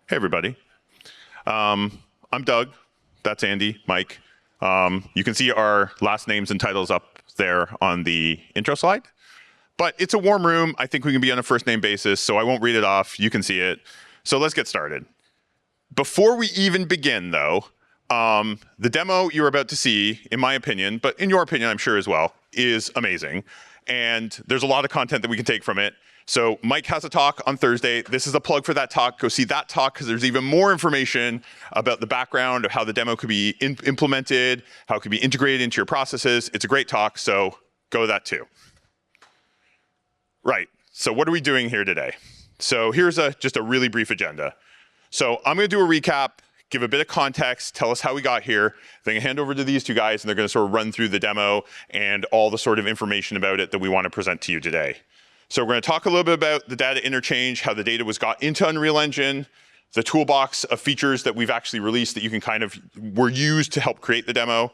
Hey, everybody. I'm Doug. That's Andy, Mike. You can see our last names and titles up there on the intro slide. But it's a warm room. I think we can be on a first name basis, so I won't read it off. You can see it. So let's get started. Before we even begin, though, the demo you're about to see, in my opinion, but in your opinion, I'm sure as well, is amazing. And there's a lot of content that we can take from it. So Mike has a talk on Thursday. This is a plug for that talk. Go see that talk because there's even more information about the background of how the demo could be implemented, how it could be integrated into your processes. It's a great talk, so go to that too. Right, so what are we doing here today? So here's just a really brief agenda. So I'm gonna do a recap, give a bit of context, tell us how we got here, then I hand over to these two guys and they're gonna sort of run through the demo and all the sort of information about it that we wanna present to you today. So we're going to talk a little bit about the data interchange, how the data was got into Unreal Engine, the toolbox of features that we've actually released that you can were used to help create the demo,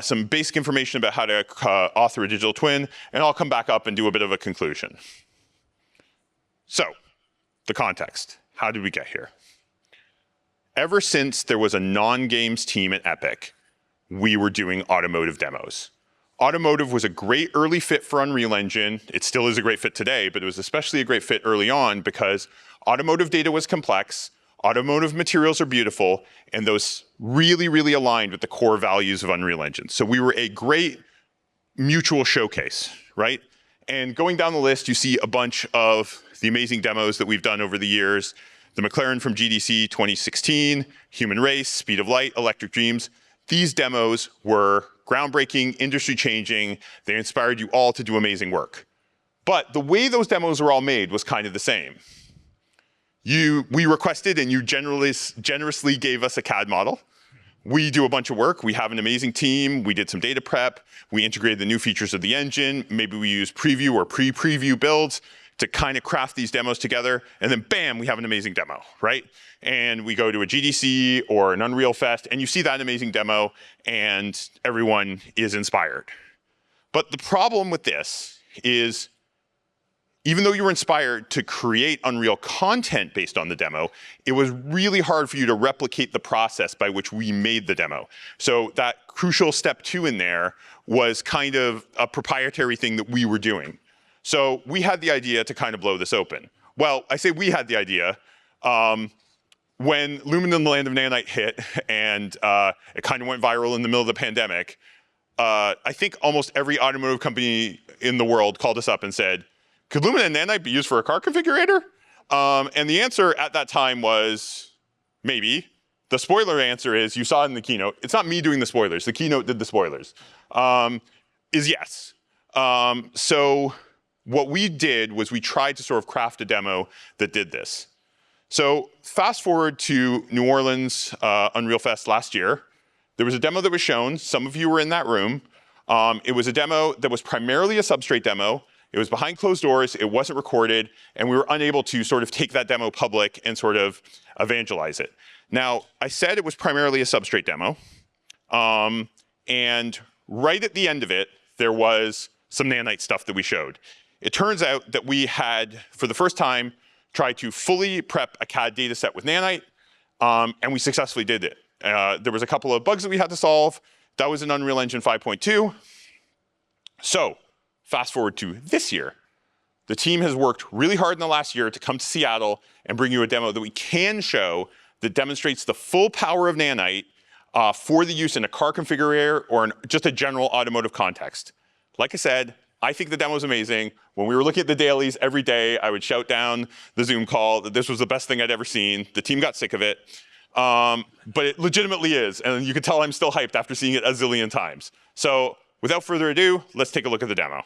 some basic information about how to author a digital twin, and I'll come back up and do a bit of a conclusion. So, the context. How did we get here? Ever since there was a non-games team at Epic, we were doing automotive demos. Automotive was a great early fit for Unreal Engine. It still is a great fit today, but it was especially a great fit early on because automotive data was complex, automotive materials are beautiful, and those really, really aligned with the core values of Unreal Engine. So we were a great mutual showcase, right? And going down the list, you see a bunch of the amazing demos that we've done over the years. The McLaren from GDC 2016, Human Race, Speed of Light, Electric Dreams. These demos were groundbreaking, industry-changing. They inspired you all to do amazing work. But the way those demos were all made was kind of the same. We requested and you generously gave us a CAD model. We do a bunch of work. We have an amazing team. We did some data prep. We integrated the new features of the engine. Maybe we use preview or pre-preview builds to kind of craft these demos together. And then bam, we have an amazing demo, right? And we go to a GDC or an Unreal Fest and you see that amazing demo and everyone is inspired. But the problem with this is even though you were inspired to create Unreal content based on the demo, it was really hard for you to replicate the process by which we made the demo. So that crucial step 2 in there was kind of a proprietary thing that we were doing. So we had the idea to kind of blow this open. Well, I say we had the idea. When Lumen in the Land of Nanite hit and it kind of went viral in the middle of the pandemic, I think almost every automotive company in the world called us up and said, could Lumen and Nanite be used for a car configurator? And the answer at that time was maybe. The spoiler answer is, you saw it in the keynote, it's not me doing the spoilers, the keynote did the spoilers, is yes. So what we did was we tried to sort of craft a demo that did this. So fast forward to New Orleans Unreal Fest last year. There was a demo that was shown. Some of you were in that room. It was a demo that was primarily a substrate demo. It was behind closed doors. It wasn't recorded. And we were unable to sort of take that demo public and sort of evangelize it. Now, I said it was primarily a substrate demo. And right at the end of it, there was some Nanite stuff that we showed. It turns out that we had, for the first time, tried to fully prep a CAD data set with Nanite, and we successfully did it. There was a couple of bugs that we had to solve. That was in Unreal Engine 5.2. So fast forward to this year. The team has worked really hard in the last year to come to Seattle and bring you a demo that we can show that demonstrates the full power of Nanite for the use in a car configurator or in just a general automotive context. Like I said, I think the demo is amazing. When we were looking at the dailies every day, I would shout down the Zoom call that this was the best thing I'd ever seen. The team got sick of it, but it legitimately is. And you can tell I'm still hyped after seeing it a zillion times. So without further ado, let's take a look at the demo.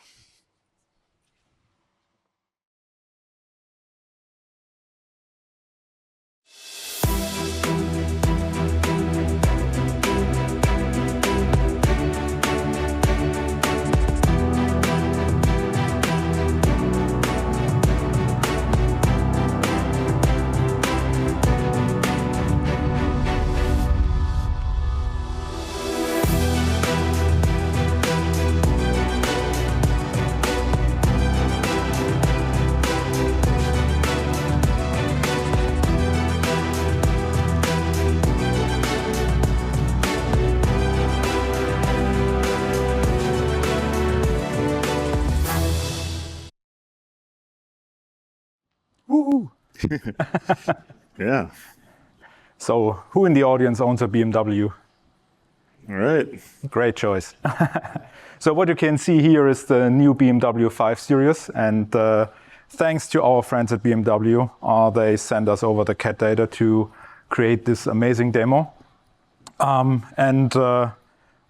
Yeah. So who in the audience owns a BMW? All right. Great choice. So what you can see here is the new BMW 5 Series, and thanks to our friends at BMW, they sent us over the CAD data to create this amazing demo.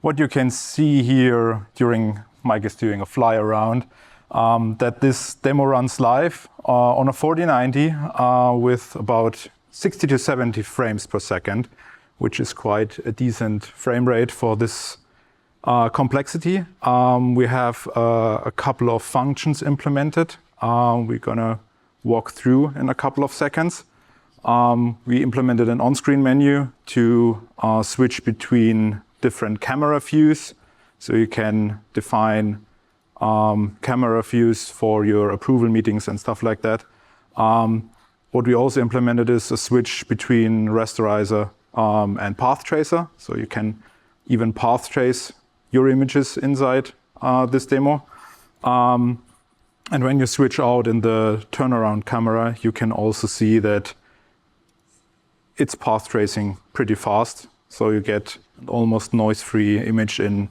What you can see here during Mike is doing a fly around, that this demo runs live on a 4090 with about 60 to 70 frames per second, which is quite a decent frame rate for this complexity. We have a couple of functions implemented. We're gonna walk through in a couple of seconds. We implemented an on-screen menu to switch between different camera views. So you can define camera views for your approval meetings and stuff like that. What we also implemented is a switch between rasterizer and path tracer. So you can even path trace your images inside this demo. And when you switch out in the turnaround camera, you can also see that it's path tracing pretty fast. So you get an almost noise-free image in,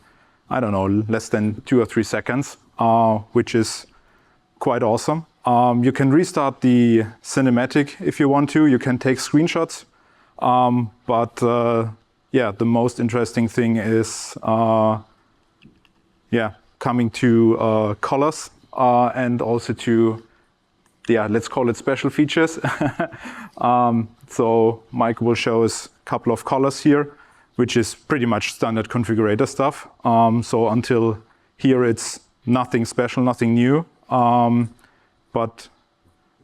I don't know, less than 2 or 3 seconds, which is quite awesome. You can restart the cinematic if you want to. You can take screenshots. Yeah, the most interesting thing is coming to colors and also to, let's call it special features. So Mike will show us a couple of colors here, which is pretty much standard configurator stuff. So until here, it's nothing special, nothing new. But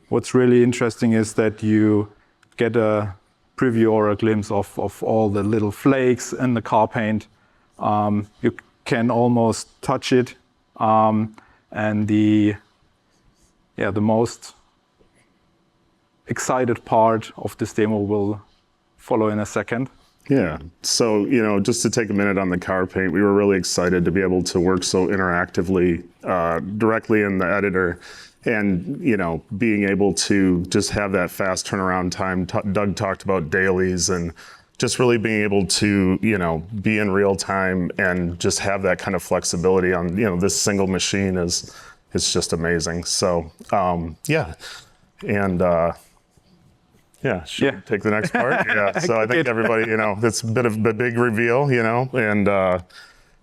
what's really interesting is that you get a preview or a glimpse of all the little flakes in the car paint. You can almost touch it. And the most excited part of this demo will follow in a second. Yeah. So, just to take a minute on the car paint, we were really excited to be able to work so interactively directly in the editor and, being able to just have that fast turnaround time. Doug talked about dailies and just really being able to, be in real time and just have that kind of flexibility on, this single machine is just amazing. So, take the next part. Yeah. So I think everybody, it's a bit of a big reveal, and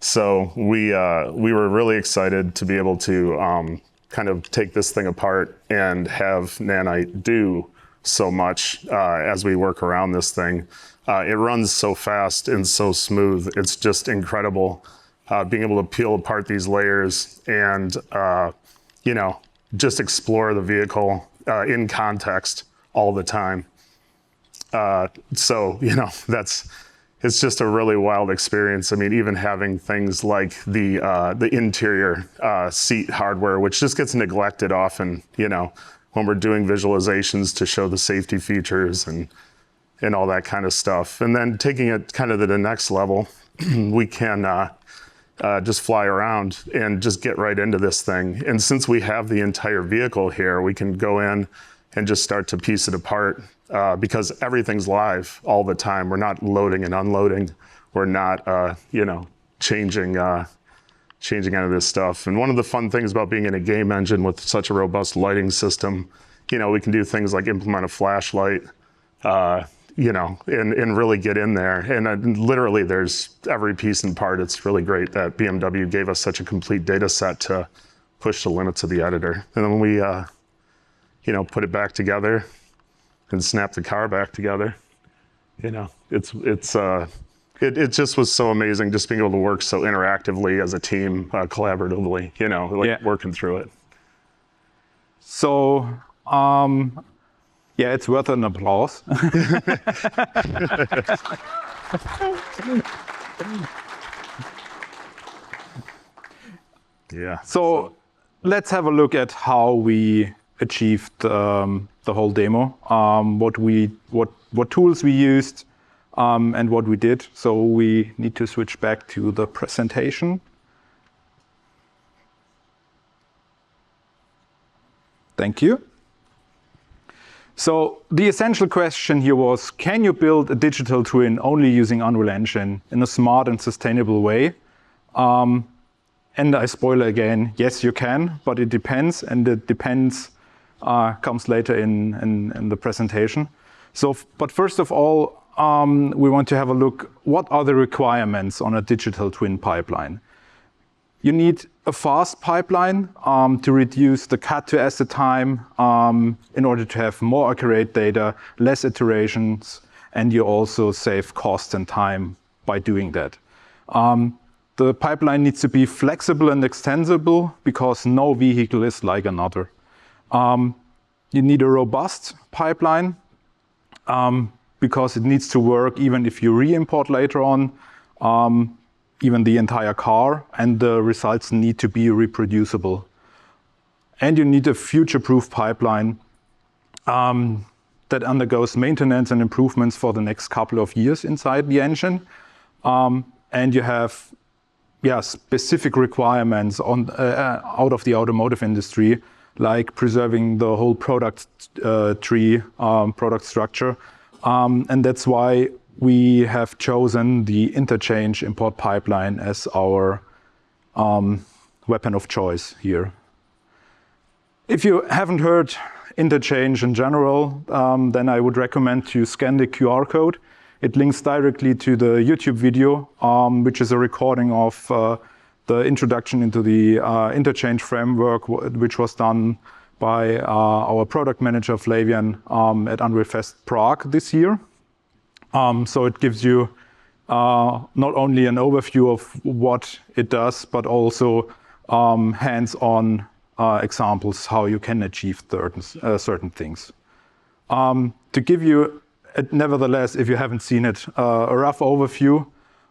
so we were really excited to be able to kind of take this thing apart and have Nanite do so much as we work around this thing. It runs so fast and so smooth. It's just incredible being able to peel apart these layers and, just explore the vehicle in context all the time. It's just a really wild experience. I mean, even having things like the interior seat hardware, which just gets neglected often, when we're doing visualizations to show the safety features and all that kind of stuff. And then taking it kind of to the next level, we can just fly around and just get right into this thing. And since we have the entire vehicle here, we can go in and just start to piece it apart because everything's live all the time. We're not loading and unloading. We're not, changing out of this stuff. And one of the fun things about being in a game engine with such a robust lighting system, we can do things like implement a flashlight, and really get in there. And literally there's every piece and part. It's really great that BMW gave us such a complete data set to push the limits of the editor. And then we, put it back together and snap the car back together. It just was so amazing just being able to work so interactively as a team, collaboratively, working through it. So, it's worth an applause. Yeah. So let's have a look at how we achieved the whole demo, what tools we used, and what we did. So we need to switch back to the presentation. Thank you. So the essential question here was, can you build a digital twin only using Unreal Engine in a smart and sustainable way? And I spoil again, yes, you can, but it depends, and the depends comes later in the presentation. So, but first of all, we want to have a look, what are the requirements on a digital twin pipeline? You need a fast pipeline to reduce the cut to asset time in order to have more accurate data, less iterations, and you also save cost and time by doing that. The pipeline needs to be flexible and extensible because no vehicle is like another. You need a robust pipeline because it needs to work even if you re-import later on, even the entire car, and the results need to be reproducible. And you need a future-proof pipeline that undergoes maintenance and improvements for the next couple of years inside the engine. And you have specific requirements on out of the automotive industry, like preserving the whole product tree, product structure. And that's why we have chosen the Interchange import pipeline as our weapon of choice here. If you haven't heard Interchange in general, then I would recommend to scan the QR code. It links directly to the YouTube video, which is a recording of the introduction into the Interchange framework, which was done by our product manager, Flavian, at Unreal Fest Prague this year. So it gives you not only an overview of what it does, but also hands-on examples how you can achieve certain things. To give you, nevertheless, if you haven't seen it, a rough overview,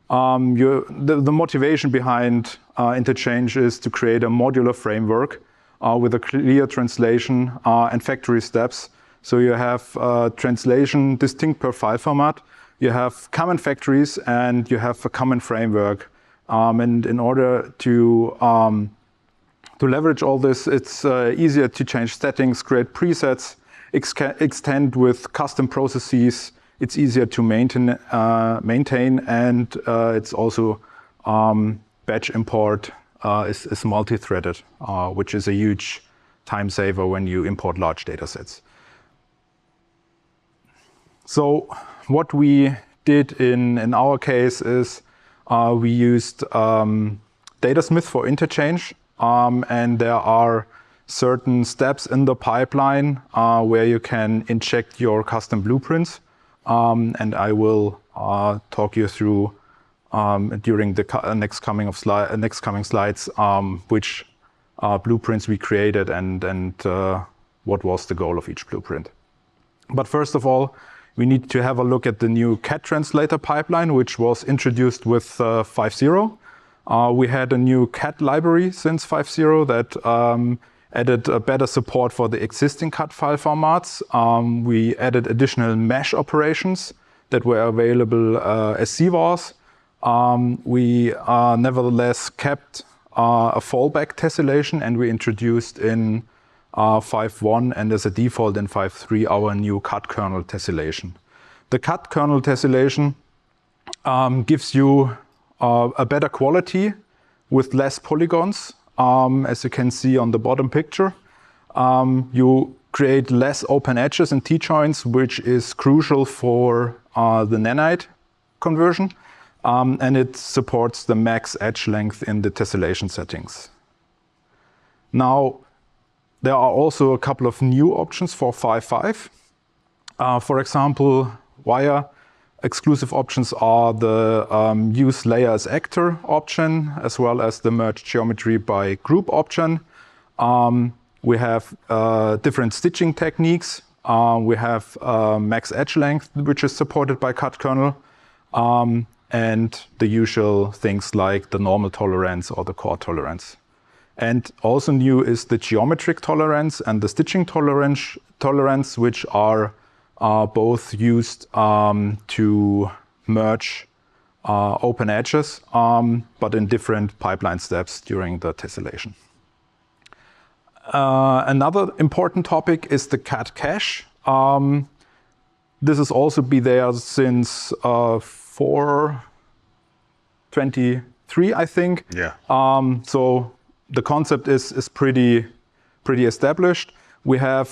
the motivation behind Interchange is to create a modular framework with a clear translation and factory steps. So you have translation distinct per file format, you have common factories, and you have a common framework. And in order to leverage all this, it's easier to change settings, create presets, extend with custom processes. It's easier to maintain, and it's also batch import is multi-threaded, which is a huge time saver when you import large data sets. So what we did in our case is we used Datasmith for Interchange, and there are certain steps in the pipeline where you can inject your custom blueprints, and I will talk you through during the next coming slides which blueprints we created and what was the goal of each blueprint. But first of all, we need to have a look at the new CAD translator pipeline, which was introduced with 5.0. We had a new CAD library since 5.0 that added a better support for the existing CAD file formats. We added additional mesh operations that were available as CVARs. We nevertheless kept a fallback tessellation, and we introduced in 5.1 and as a default in 5.3 our new CAD kernel tessellation. The CAD kernel tessellation gives you a better quality with less polygons. As you can see on the bottom picture, you create less open edges and T-joints, which is crucial for the nanite conversion, and it supports the max edge length in the tessellation settings. Now, there are also a couple of new options for 5.5. For example, wire exclusive options are the use layer as actor option, as well as the merge geometry by group option. We have different stitching techniques. We have max edge length, which is supported by CAD kernel, and the usual things like the normal tolerance or the core tolerance. And also new is the geometric tolerance and the stitching tolerance, which are both used to merge open edges, but in different pipeline steps during the tessellation. Another important topic is the CAD cache. This has also been there since 4/23, I think. Yeah. So the concept is pretty established. We have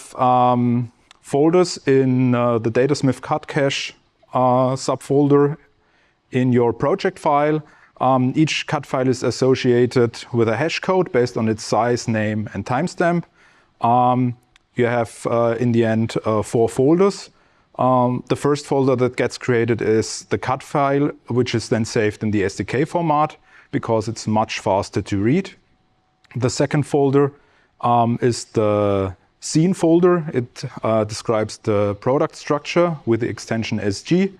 folders in the Datasmith cut cache subfolder in your project file. Each cut file is associated with a hash code based on its size, name, and timestamp. You have, in the end, 4 folders. The first folder that gets created is the cut file, which is then saved in the SDK format because it's much faster to read. The second folder is the scene folder. It describes the product structure with the extension SG.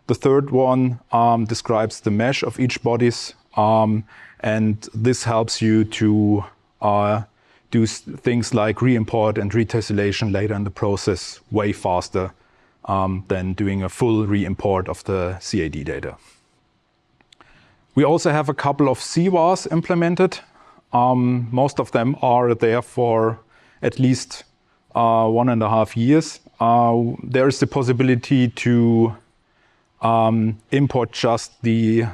The third one describes the mesh of each bodies, and this helps you to do things like re-import and retessellation later in the process way faster than doing a full re-import of the CAD data. We also have a couple of CVARs implemented. Most of them are there for at least 1.5 years. There is the possibility to import just the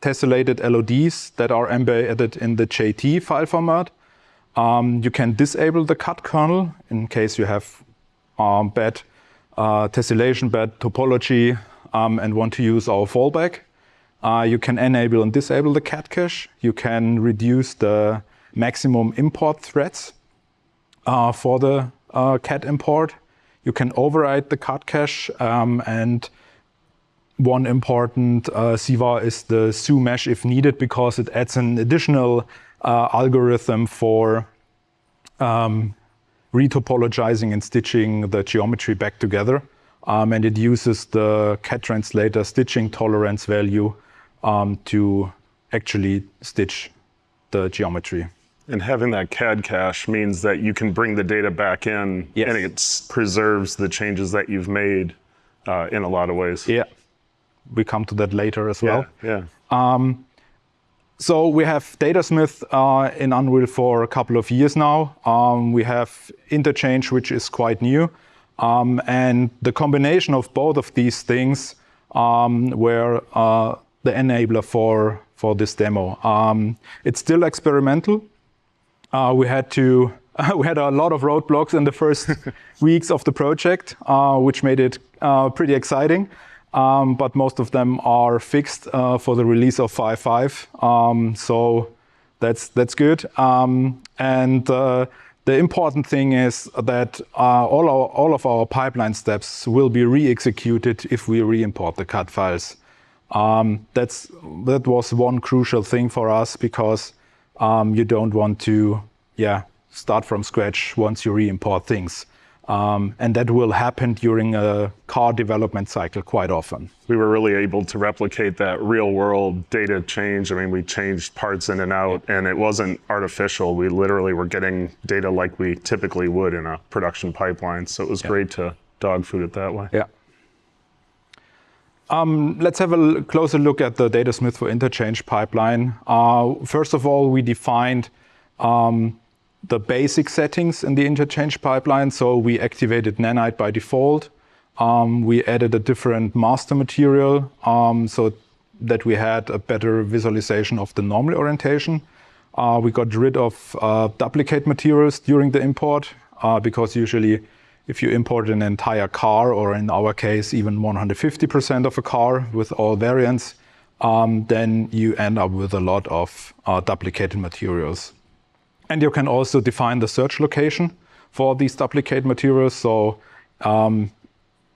tessellated LODs that are embedded in the JT file format. You can disable the cut kernel in case you have bad tessellation, bad topology, and want to use our fallback. You can enable and disable the cat cache. You can reduce the maximum import threads for the cat import. You can override the cut cache, and one important CVAR is the SU mesh if needed, because it adds an additional algorithm for retopologizing and stitching the geometry back together. And it uses the cat translator stitching tolerance value to actually stitch the geometry. And having that CAD cache means that you can bring the data back in, Yes. and it preserves the changes that you've made in a lot of ways. Yeah, we come to that later as well. Yeah. So we have Datasmith in Unreal for a couple of years now. We have Interchange, which is quite new. And the combination of both of these things were the enabler for this demo. It's still experimental. We had a lot of roadblocks in the first weeks of the project, which made it pretty exciting. But most of them are fixed for the release of 5.5. So that's good. And the important thing is that all of our pipeline steps will be re-executed if we re-import the cut files. That was one crucial thing for us, because you don't want to start from scratch once you re-import things. And that will happen during a car development cycle quite often. We were really able to replicate that real world data change. I mean, we changed parts in and out, and it wasn't artificial. We literally were getting data like we typically would in a production pipeline. So it was great to dog food it that way. Yeah. Let's have a closer look at the Datasmith for Interchange pipeline. First of all, we defined the basic settings in the Interchange pipeline. So we activated Nanite by default. We added a different master material so that we had a better visualization of the normal orientation. We got rid of duplicate materials during the import, because usually if you import an entire car, or in our case, even 150% of a car with all variants, then you end up with a lot of duplicated materials. And you can also define the search location for these duplicate materials. So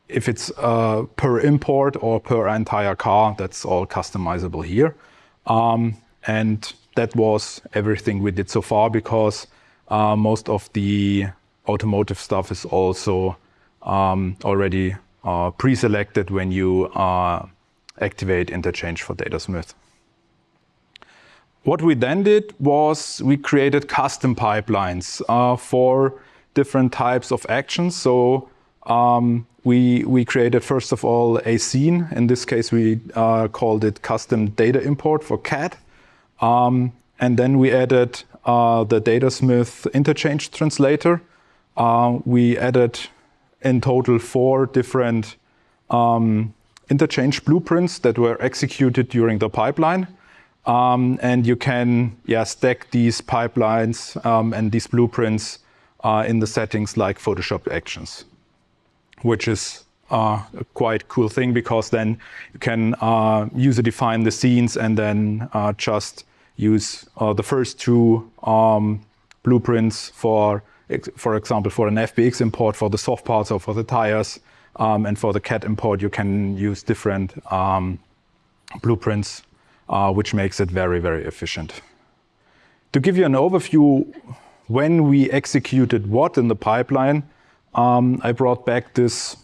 if it's per import or per entire car, that's all customizable here. And that was everything we did so far, because most of the automotive stuff is also already pre-selected when you activate Interchange for Datasmith. What we then did was we created custom pipelines for different types of actions. So we created, first of all, a scene. In this case, we called it custom data import for CAD. And then we added the Datasmith interchange translator. We added in total 4 different interchange blueprints that were executed during the pipeline. And you can stack these pipelines and these blueprints in the settings like Photoshop Actions, which is a quite cool thing, because then you can user define the scenes and then just use the first 2 blueprints for example, for an FBX import for the soft parts or for the tires, and for the CAD import, you can use different blueprints, which makes it very, very efficient. To give you an overview, when we executed what in the pipeline, I brought back this.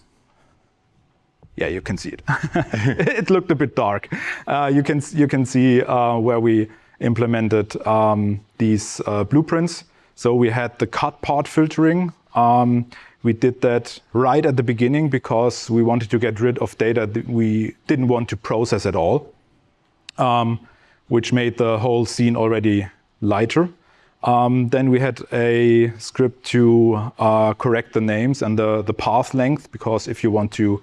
Yeah, you can see it. It looked a bit dark. You can see where we implemented these blueprints. So we had the cut part filtering. We did that right at the beginning because we wanted to get rid of data that we didn't want to process at all, which made the whole scene already lighter. Then we had a script to correct the names and the path length, because if you want to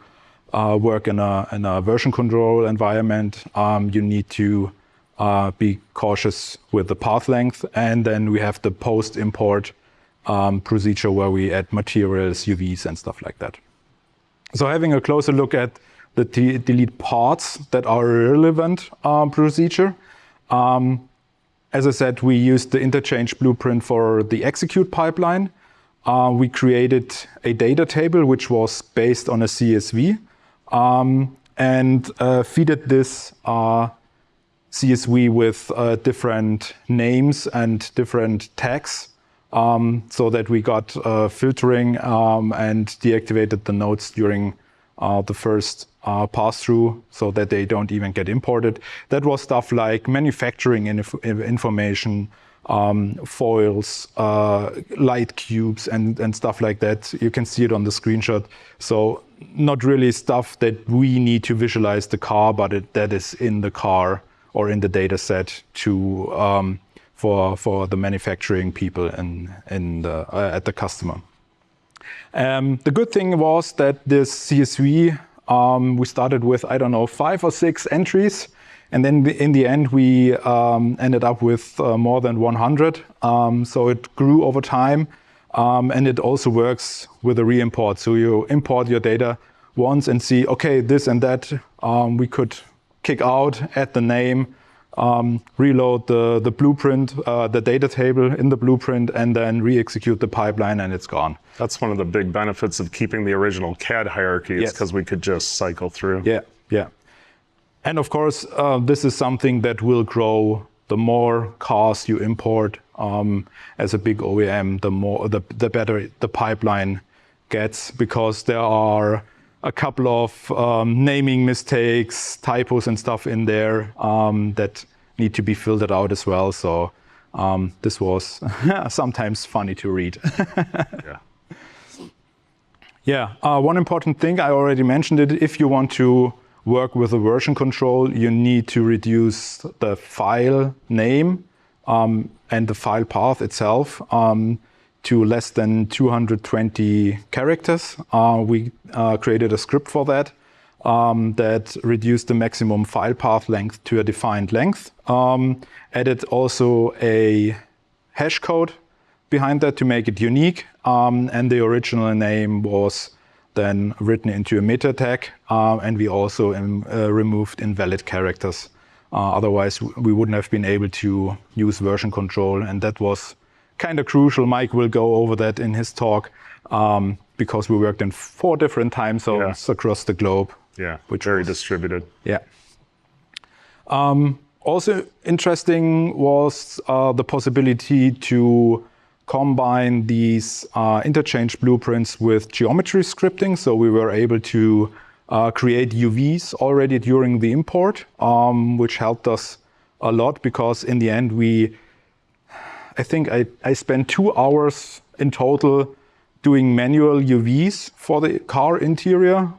work in a version control environment, you need to be cautious with the path length. And then we have the post-import procedure where we add materials, UVs, and stuff like that. So having a closer look at the delete parts that are relevant procedure. As I said, we used the interchange blueprint for the execute pipeline. We created a data table which was based on a CSV, and feeded this CSV with different names and different tags, so that we got filtering and deactivated the nodes during the first pass-through, so that they don't even get imported. That was stuff like manufacturing information, foils, light cubes, and stuff like that. You can see it on the screenshot. So not really stuff that we need to visualize the car, but that is in the car or in the data set to for the manufacturing people at the customer. The good thing was that this CSV, we started with, I don't know, 5 or 6 entries. And then in the end, we ended up with more than 100. So it grew over time. And it also works with a re-import. So you import your data once and see, okay, this and that we could kick out, add the name, reload the blueprint, the data table in the blueprint, and then re-execute the pipeline, and it's gone. That's one of the big benefits of keeping the original CAD hierarchy, is because we could just cycle through. Yeah. And of course, this is something that will grow. The more cars you import as a big OEM, the better the pipeline gets, because there are a couple of naming mistakes, typos and stuff in there that need to be filtered out as well. So this was sometimes funny to read. One important thing, I already mentioned it, if you want to work with a version control, you need to reduce the file name and the file path itself to less than 220 characters. We created a script for that that reduced the maximum file path length to a defined length. Added also a hash code behind that to make it unique. And the original name was then written into a meta tag. And we also removed invalid characters. Otherwise, we wouldn't have been able to use version control. And that was kind of crucial. Mike will go over that in his talk, because we worked in 4 different time zones across the globe. Which very distributed. Also interesting was the possibility to combine these interchange blueprints with geometry scripting. So we were able to create UVs already during the import, which helped us a lot, because in the end, I think I spent 2 hours in total doing manual UVs for the car interior.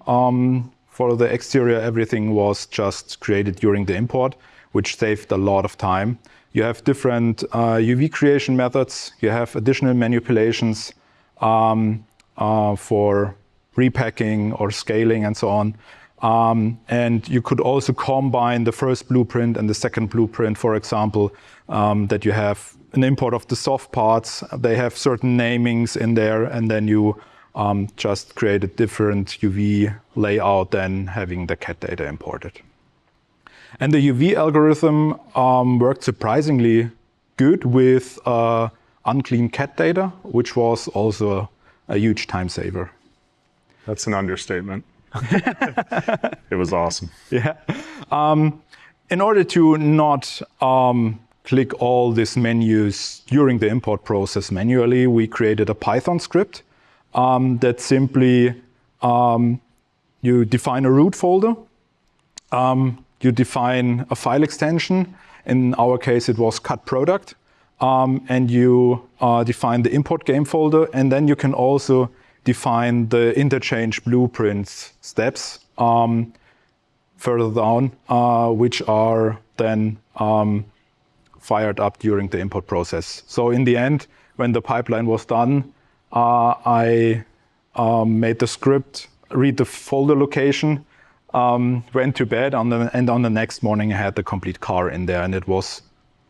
For the exterior, everything was just created during the import, which saved a lot of time. You have different UV creation methods. You have additional manipulations for repacking or scaling and so on. And you could also combine the first blueprint and the second blueprint, for example, that you have an import of the soft parts. They have certain namings in there, and then you just create a different UV layout than having the CAD data imported. And the UV algorithm worked surprisingly good with unclean CAD data, which was also a huge time saver. That's an understatement. It was awesome. Yeah. In order to not click all these menus during the import process manually, we created a Python script that simply you define a root folder, you define a file extension. In our case, it was cut product, and you define the import game folder, and then you can also define the interchange blueprints steps further down, which are then fired up during the import process. So in the end, when the pipeline was done, I made the script read the folder location, went to bed, and on the next morning I had the complete car in there, and it was,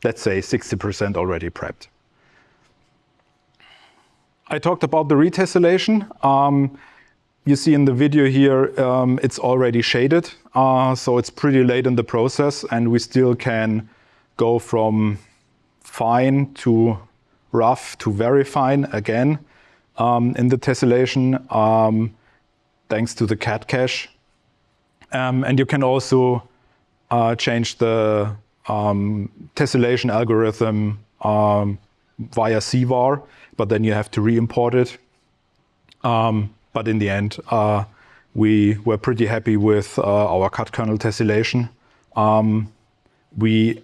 let's say, 60% already prepped. I talked about the retessellation. You see in the video here, it's already shaded, so it's pretty late in the process, and we still can go from fine to rough to very fine again in the tessellation, thanks to the CAD cache. And you can also change the tessellation algorithm via CVAR, but then you have to re-import it. But in the end, we were pretty happy with our CAD kernel tessellation. We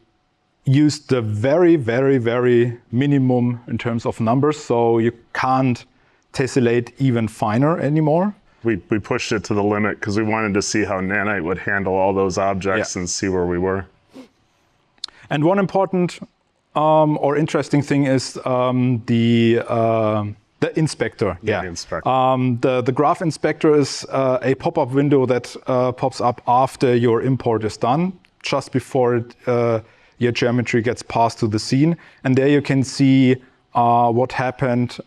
used the very, very, very minimum in terms of numbers, so you can't tessellate even finer anymore. We pushed it to the limit because we wanted to see how Nanite would handle all those objects and see where we were. And one important or interesting thing is the inspector. The inspector. The graph inspector is a pop-up window that pops up after your import is done, just before your geometry gets passed to the scene. And there you can see what happened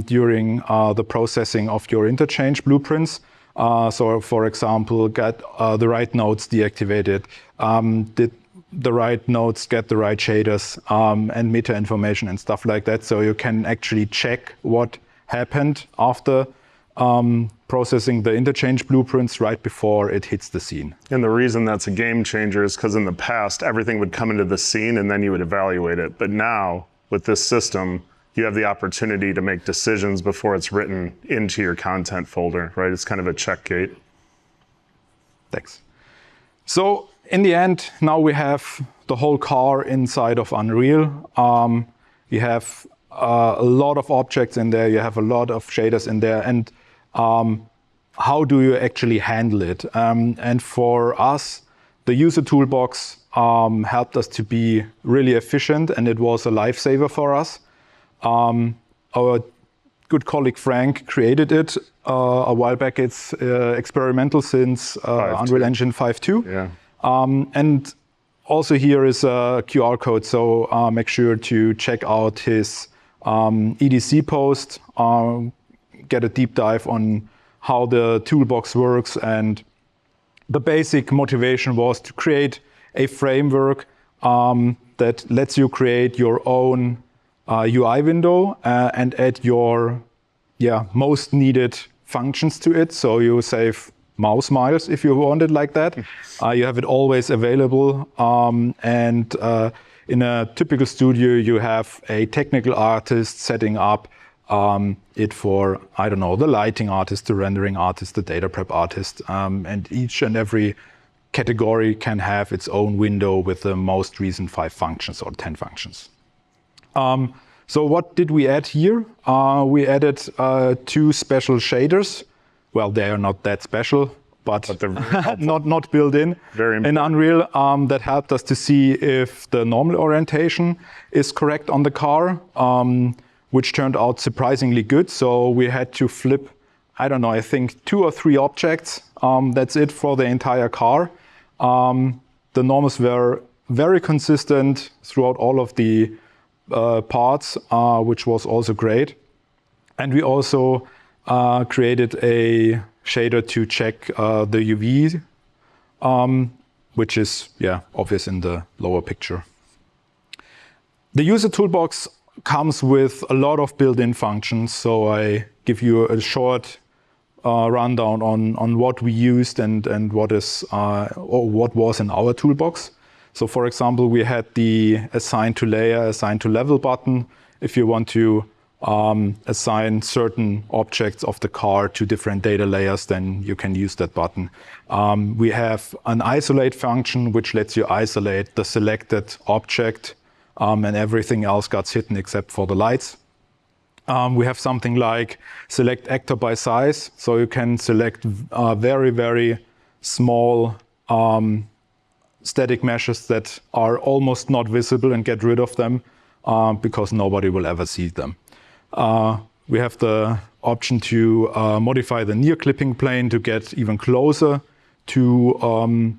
during the processing of your interchange blueprints. So, for example, get the right nodes deactivated, did the right nodes get the right shaders and meta information and stuff like that. So you can actually check what happened after processing the interchange blueprints right before it hits the scene. And the reason that's a game changer is because in the past, everything would come into the scene and then you would evaluate it. But now, with this system, you have the opportunity to make decisions before it's written into your content folder, right? It's kind of a check gate. Thanks. So in the end, now we have the whole car inside of Unreal. You have a lot of objects in there. You have a lot of shaders in there. And how do you actually handle it? And for us, the user toolbox helped us to be really efficient, and it was a lifesaver for us. Our good colleague Frank created it a while back. It's experimental since Unreal Engine 5.2. Yeah. And also here is a QR code, so make sure to check out his EDC post, get a deep dive on how the toolbox works. And the basic motivation was to create a framework that lets you create your own UI window and add your most needed functions to it. So you save mouse miles if you want it like that. You have it always available. And in a typical studio, you have a technical artist setting up it for, I don't know, the lighting artist, the rendering artist, the data prep artist. And each and every category can have its own window with the most recent 5 functions or 10 functions. So what did we add here? We added 2 special shaders. Well, they are not that special, but they're not built in Unreal. That helped us to see if the normal orientation is correct on the car, which turned out surprisingly good. So we had to flip I don't know, I think 2 or 3 objects. That's it for the entire car. The normals were very consistent throughout all of the parts, which was also great. And we also created a shader to check the UV, which is obvious in the lower picture. The user toolbox comes with a lot of built-in functions, so I give you a short rundown on what we used and what is or what was in our toolbox. So for example, we had the assign to layer, assign to level button. If you want to assign certain objects of the car to different data layers, then you can use that button. We have an isolate function, which lets you isolate the selected object, and everything else gets hidden except for the lights. We have something like select actor by size, so you can select very, very small static meshes that are almost not visible and get rid of them because nobody will ever see them. We have the option to modify the near clipping plane to get even closer to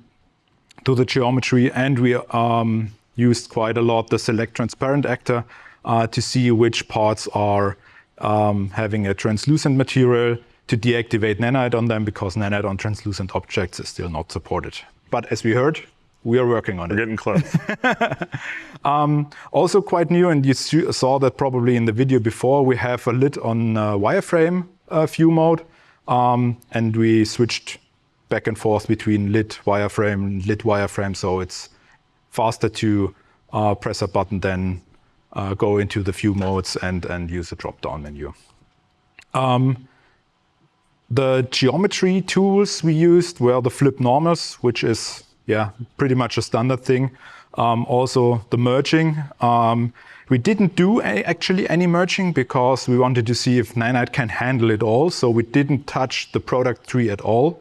the geometry, and we used quite a lot the select transparent actor to see which parts are having a translucent material, to deactivate nanite on them, because nanite on translucent objects is still not supported. But as we heard, we are working on it. We're getting close. Also quite new, and you saw that probably in the video before, we have a lid on wireframe view mode, and we switched back and forth between lid wireframe, so it's faster to press a button than go into the view modes and use the drop-down menu. The geometry tools we used were the flip normals, which is pretty much a standard thing. Also the merging. We didn't do actually any merging because we wanted to see if nanite can handle it all, so we didn't touch the product tree at all.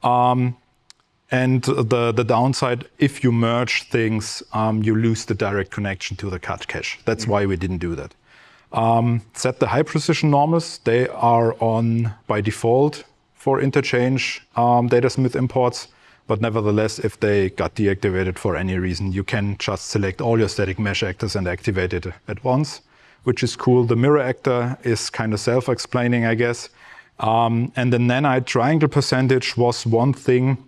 And the downside, if you merge things, you lose the direct connection to the cut cache. That's why we didn't do that. Set the high precision normals. They are on by default for Interchange datasmith imports. But nevertheless, if they got deactivated for any reason, you can just select all your static mesh actors and activate it at once, which is cool. The mirror actor is kind of self-explaining, I guess. And the nanite triangle percentage was one thing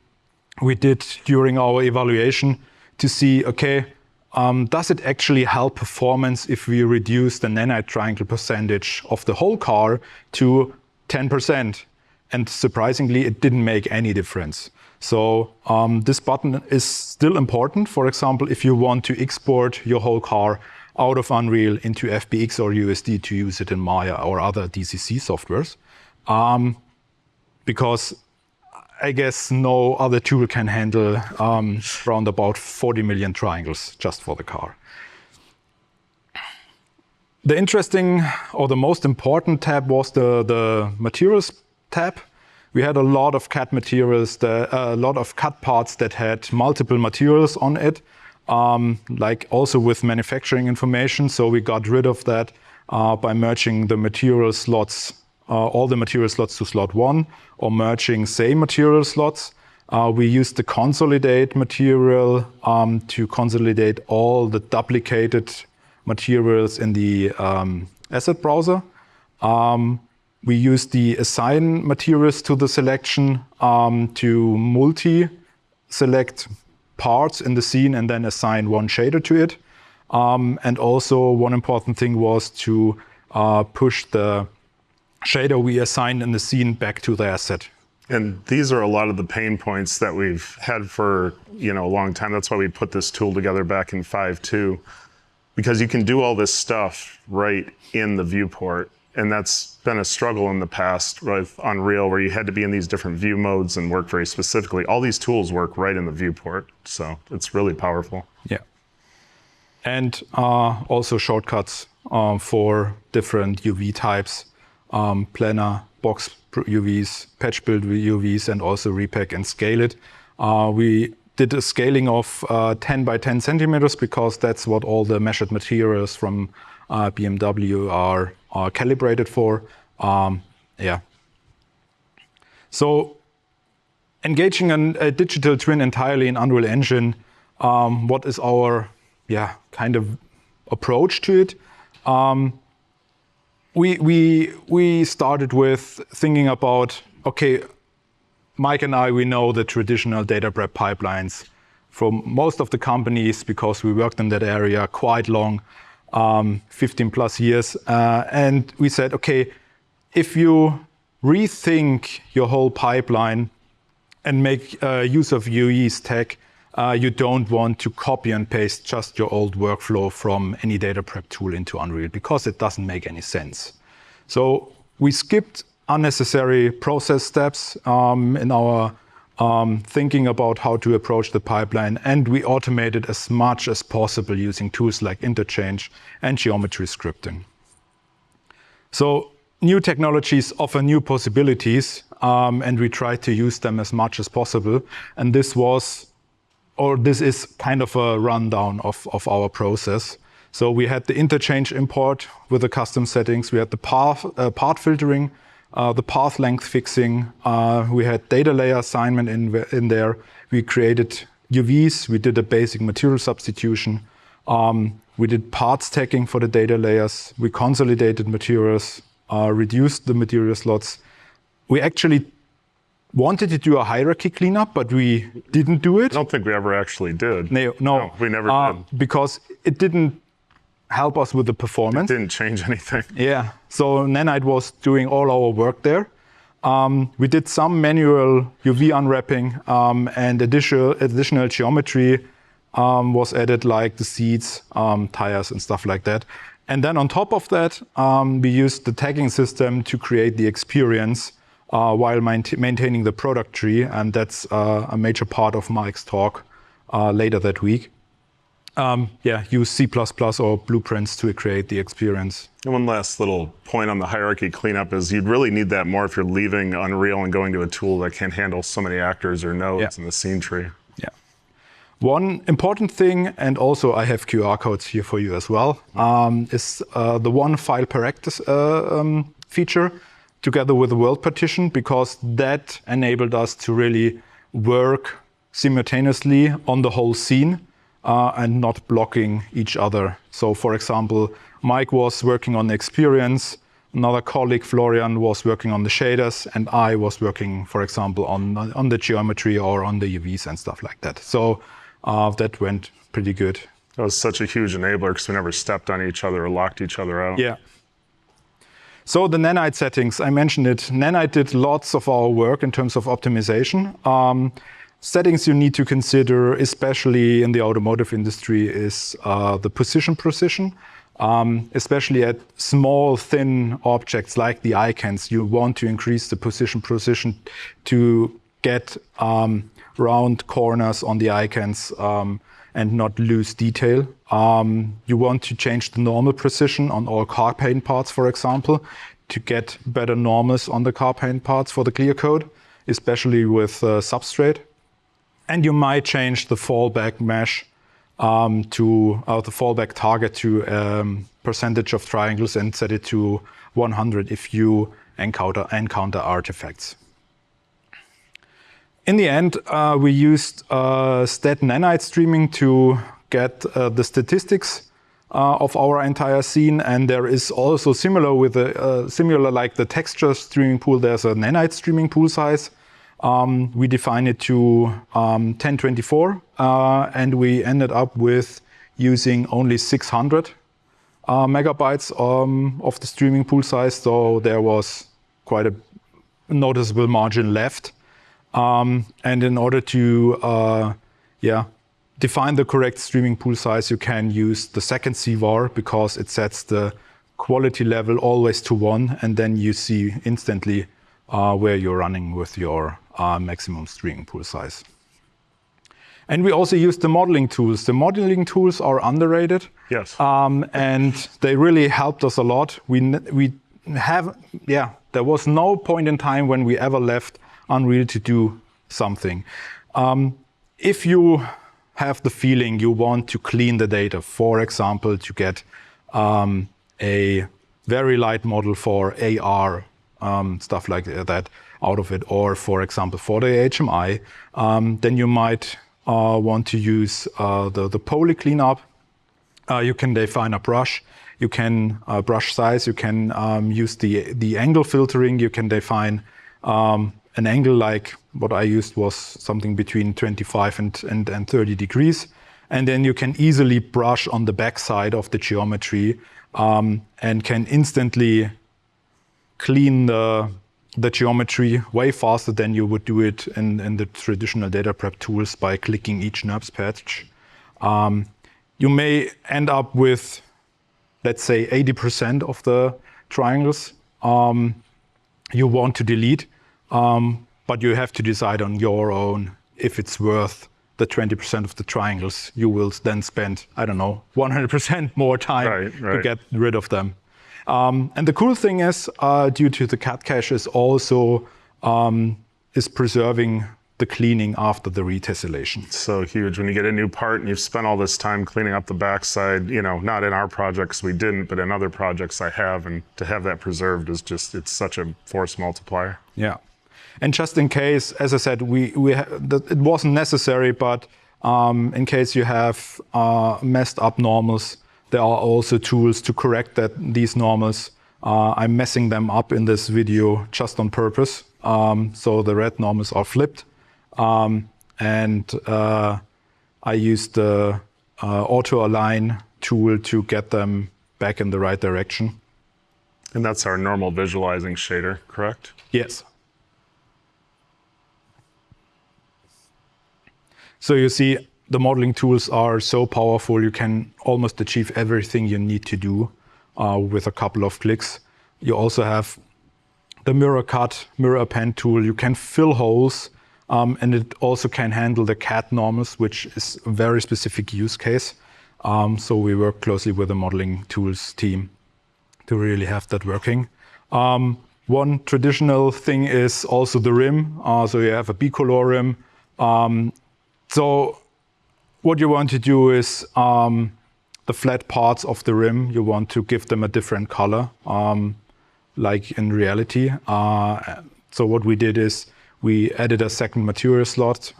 we did during our evaluation to see, okay, does it actually help performance if we reduce the nanite triangle percentage of the whole car to 10%? And surprisingly, it didn't make any difference. So this button is still important. For example, if you want to export your whole car out of Unreal into FBX or USD to use it in Maya or other DCC softwares, because I guess no other tool can handle around about 40 million triangles just for the car. The interesting or the most important tab was the materials tab. We had a lot of cut materials, a lot of cut parts that had multiple materials on it, like also with manufacturing information. So we got rid of that by merging the material slots, all the material slots to slot 1, or merging same material slots. We used the consolidate material to consolidate all the duplicated materials in the asset browser. We use the assign materials to the selection to multi-select parts in the scene and then assign one shader to it. And also one important thing was to push the shader we assigned in the scene back to the asset. And these are a lot of the pain points that we've had for a long time. That's why we put this tool together back in 5.2, because you can do all this stuff right in the viewport. And that's been a struggle in the past with Unreal, where you had to be in these different view modes and work very specifically. All these tools work right in the viewport, so it's really powerful. Yeah. And also shortcuts for different UV types, planar, box UVs, patch build UVs, and also repack and scale it. We did a scaling of 10 by 10 centimeters because that's what all the measured materials from BMW are calibrated for. So engaging a digital twin entirely in Unreal Engine, what is our kind of approach to it? We started with thinking about, okay, Mike and I, we know the traditional data prep pipelines from most of the companies because we worked in that area quite long, 15 plus years. And we said, okay, if you rethink your whole pipeline and make use of UE's tech, you don't want to copy and paste just your old workflow from any data prep tool into Unreal because it doesn't make any sense. So we skipped unnecessary process steps in our thinking about how to approach the pipeline, and we automated as much as possible using tools like Interchange and geometry scripting. So new technologies offer new possibilities, and we try to use them as much as possible. And this is kind of a rundown of our process. So we had the Interchange import with the custom settings. We had the part filtering, the path length fixing. We had data layer assignment in there. We created UVs. We did a basic material substitution. We did part stacking for the data layers. We consolidated materials, reduced the material slots. We actually wanted to do a hierarchy cleanup, but we didn't do it. I don't think we ever actually did. No, we never did. Because it didn't help us with the performance. It didn't change anything. Yeah, so Nanite was doing all our work there. We did some manual UV unwrapping and additional geometry was added, like the seats, tires and stuff like that. And then on top of that, we used the tagging system to create the experience while maintaining the product tree, and that's a major part of Mike's talk later that week. Use C++ or blueprints to create the experience. And one last little point on the hierarchy cleanup is you'd really need that more if you're leaving Unreal and going to a tool that can handle so many actors or nodes in the scene tree. Yeah. One important thing, and also I have QR codes here for you as well, is the one file per actor feature together with the world partition, because that enabled us to really work simultaneously on the whole scene and not blocking each other. So for example, Mike was working on the experience, another colleague, Florian, was working on the shaders, and I was working, for example, on the geometry or on the UVs and stuff like that. So that went pretty good. That was such a huge enabler because we never stepped on each other or locked each other out. Yeah. So the Nanite settings, I mentioned it. Nanite did lots of our work in terms of optimization. Settings you need to consider, especially in the automotive industry, is the position precision. Especially at small, thin objects like the icons, you want to increase the position precision to get round corners on the icons and not lose detail. You want to change the normal precision on all car paint parts, for example, to get better normals on the car paint parts for the clear code, especially with substrate. And you might change the fallback mesh the fallback target to percentage of triangles and set it to 100 if you encounter artifacts. In the end, we used stat nanite streaming to get the statistics of our entire scene, and there is also similar like the texture streaming pool. There's a nanite streaming pool size. We define it to 1024, and we ended up with using only 600 megabytes of the streaming pool size. So there was quite a noticeable margin left. And in order to define the correct streaming pool size, you can use the second CVAR because it sets the quality level always to 1, and then you see instantly where you're running with your maximum streaming pool size. And we also use the modeling tools. The modeling tools are underrated. Yes. And they really helped us a lot. There was no point in time when we ever left Unreal to do something. If you have the feeling you want to clean the data, for example, to get a very light model for AR, stuff like that, out of it. Or for example, for the HMI, then you might want to use the poly cleanup. You can define a brush. You can brush size. You can use the angle filtering. You can define an angle like what I used was something between 25 and 30 degrees. And then you can easily brush on the back side of the geometry and can instantly clean the geometry way faster than you would do it in the traditional data prep tools by clicking each NURBS patch. You may end up with, let's say, 80% of the triangles you want to delete, but you have to decide on your own if it's worth the 20% of the triangles. You will then spend, I don't know, 100% more time to get rid of them. And the cool thing is, due to the cat cache, is also is preserving the cleaning after the retessellation. So huge. When you get a new part and you've spent all this time cleaning up the backside, you know, not in our projects we didn't, but in other projects I have, and to have that preserved is just, it's such a force multiplier. Yeah. And just in case, as I said, it wasn't necessary, but in case you have messed up normals, there are also tools to correct these normals. I'm messing them up in this video just on purpose. So the red normals are flipped. And I used the auto align tool to get them back in the right direction. And that's our normal visualizing shader, correct? Yes. So you see, the modeling tools are so powerful, you can almost achieve everything you need to do with a couple of clicks. You also have the mirror cut, mirror append tool. You can fill holes, and it also can handle the cat normals, which is a very specific use case. So we work closely with the modeling tools team to really have that working. One traditional thing is also the rim. So you have a bicolor rim. So what you want to do is the flat parts of the rim, you want to give them a different color, like in reality. So what we did is we added a second material slot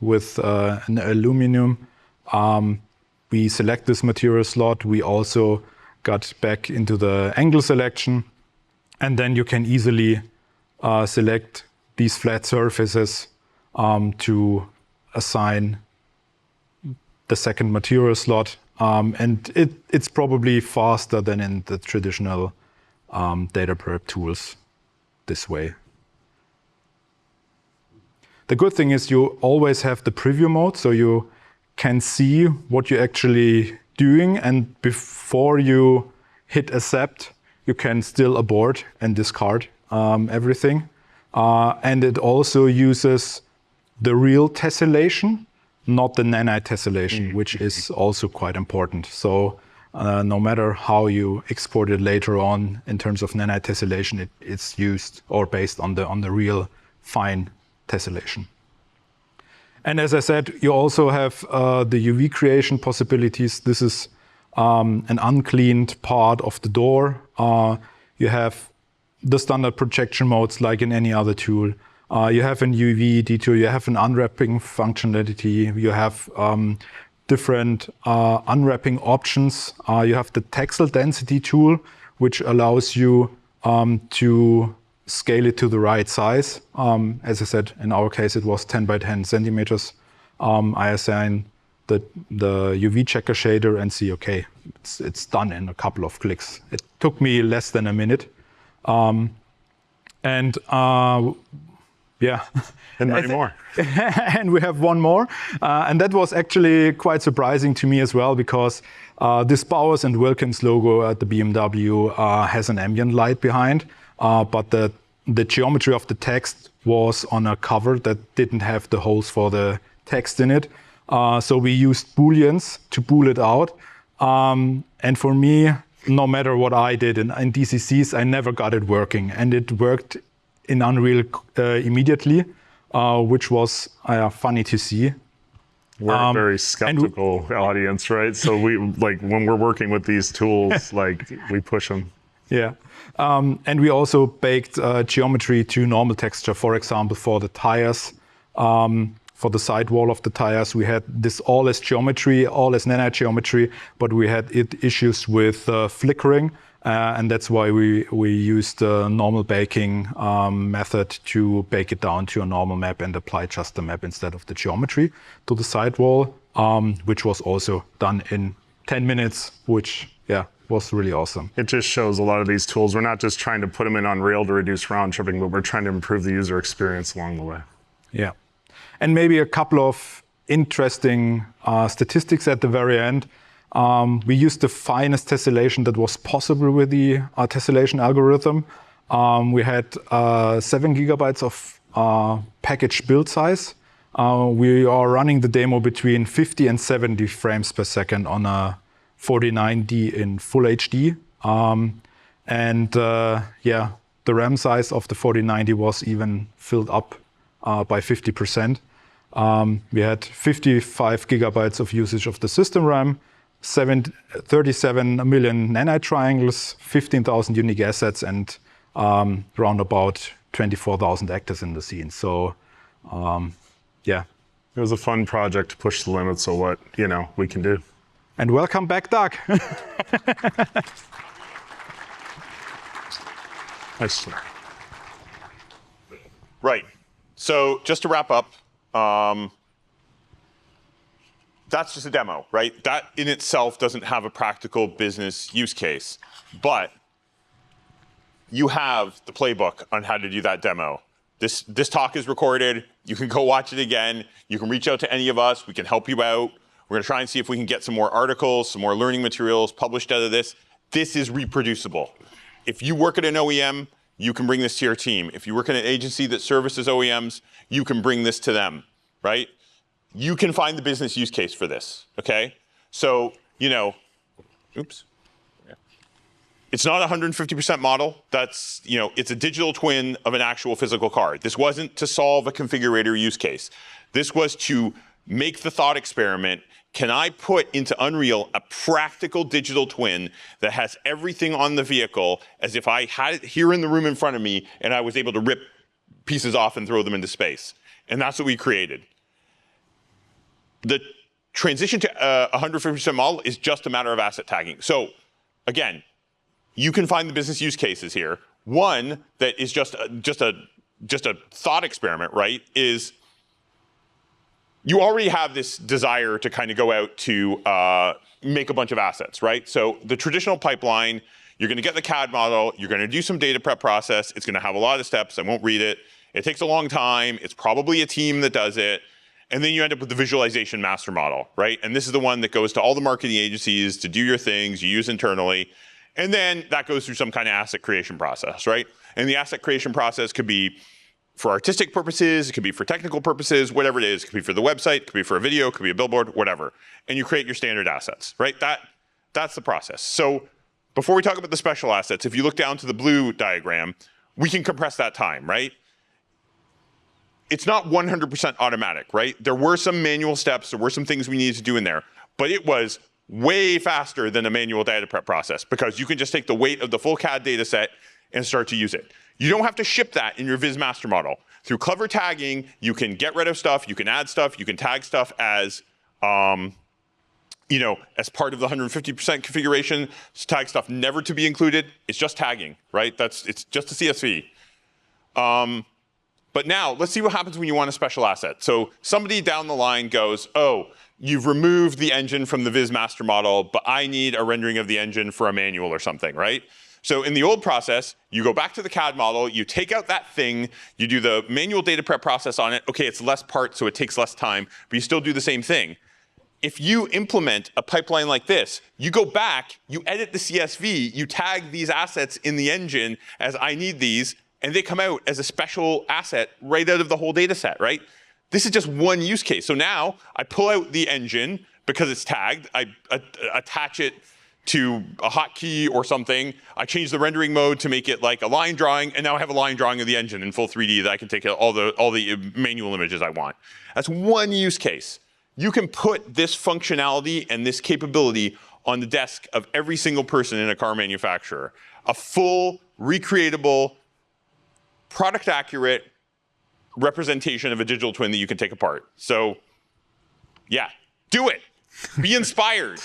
with an aluminum. We select this material slot. We also got back into the angle selection. And then you can easily select these flat surfaces to assign the second material slot. And it's probably faster than in the traditional data prep tools this way. The good thing is you always have the preview mode, so you can see what you're actually doing, and before you hit accept, you can still abort and discard everything. And it also uses the real tessellation, not the nanite tessellation, which is also quite important. So no matter how you export it later on in terms of nanite tessellation, it's used or based on the real fine tessellation. And as I said, you also have the UV creation possibilities. This is an uncleaned part of the door. You have the standard projection modes like in any other tool. You have an UV detour, you have an unwrapping functionality, you have different unwrapping options. You have the texel density tool, which allows you to scale it to the right size. As I said, in our case, it was 10 by 10 centimeters. I assign the UV checker shader and see, okay, it's done in a couple of clicks. It took me less than a minute. Yeah. And many more. And we have one more. And that was actually quite surprising to me as well, because this Bowers and Wilkins logo at the BMW has an ambient light behind, but the geometry of the text was on a cover that didn't have the holes for the text in it. So we used booleans to bool it out. And for me, no matter what I did in DCCs, I never got it working. And it worked in Unreal immediately, which was funny to see. We're a very skeptical audience, right? So we, like, when we're working with these tools, like, we push them. Yeah. And we also baked geometry to normal texture, for example, for the tires. For the sidewall of the tires, we had this all as geometry, all as nanite geometry, but we had issues with flickering. And that's why we used the normal baking method to bake it down to a normal map and apply just the map instead of the geometry to the sidewall, which was also done in 10 minutes, which, yeah, was really awesome. It just shows a lot of these tools. We're not just trying to put them in Unreal to reduce round tripping, but we're trying to improve the user experience along the way. Yeah. And maybe a couple of interesting statistics at the very end. We used the finest tessellation that was possible with the tessellation algorithm. We had 7 gigabytes of package build size. We are running the demo between 50 and 70 frames per second on a 49D in full HD. Yeah, the RAM size of the 4090 was even filled up by 50%. We had 55 gigabytes of usage of the system RAM, 37 million nanite triangles, 15,000 unique assets, and around about 24,000 actors in the scene. So, yeah. It was a fun project to push the limits of what, we can do. And welcome back, Doug. Nice. Right. So just to wrap up, that's just a demo, right? That in itself doesn't have a practical business use case, but you have the playbook on how to do that demo. This talk is recorded. You can go watch it again. You can reach out to any of us. We can help you out. We're going to try and see if we can get some more articles, some more learning materials published out of this. This is reproducible. If you work at an OEM, you can bring this to your team. If you work in an agency that services OEMs, you can bring this to them, right? You can find the business use case for this, okay? So, oops. It's not a 150% model. That's, it's a digital twin of an actual physical car. This wasn't to solve a configurator use case. This was to make the thought experiment. Can I put into Unreal a practical digital twin that has everything on the vehicle as if I had it here in the room in front of me and I was able to rip pieces off and throw them into space? And that's what we created. The transition to a 150% model is just a matter of asset tagging. So again, you can find the business use cases here. One that is just a thought experiment, right, is you already have this desire to kind of go out to make a bunch of assets, right? So the traditional pipeline, you're going to get the CAD model, you're going to do some data prep process, it's going to have a lot of steps, I won't read it. It takes a long time, it's probably a team that does it, and then you end up with the visualization master model, right? And this is the one that goes to all the marketing agencies to do your things, you use internally, and then that goes through some kind of asset creation process, right? And the asset creation process could be for artistic purposes, it could be for technical purposes, whatever it is. It could be for the website, it could be for a video, it could be a billboard, whatever. And you create your standard assets, right? That's the process. So before we talk about the special assets, if you look down to the blue diagram, we can compress that time, right? It's not 100% automatic, right? There were some manual steps, there were some things we needed to do in there, but it was way faster than a manual data prep process because you can just take the weight of the full CAD data set and start to use it. You don't have to ship that in your Viz master model. Through clever tagging, you can get rid of stuff, you can add stuff, you can tag stuff as, as part of the 150% configuration. Tag stuff never to be included. It's just tagging, right? It's just a CSV. But now let's see what happens when you want a special asset. So somebody down the line goes, oh, you've removed the engine from the Viz master model, but I need a rendering of the engine for a manual or something, right? So in the old process, you go back to the CAD model, you take out that thing, you do the manual data prep process on it. Okay, it's less parts, so it takes less time, but you still do the same thing. If you implement a pipeline like this, you go back, you edit the CSV, you tag these assets in the engine as I need these, and they come out as a special asset right out of the whole data set, right? This is just one use case. So now I pull out the engine because it's tagged, I attach it to a hotkey or something, I change the rendering mode to make it like a line drawing, and now I have a line drawing of the engine in full 3D that I can take all the manual images I want. That's one use case. You can put this functionality and this capability on the desk of every single person in a car manufacturer. A full, recreatable, product-accurate representation of a digital twin that you can take apart. So, yeah, do it. Be inspired.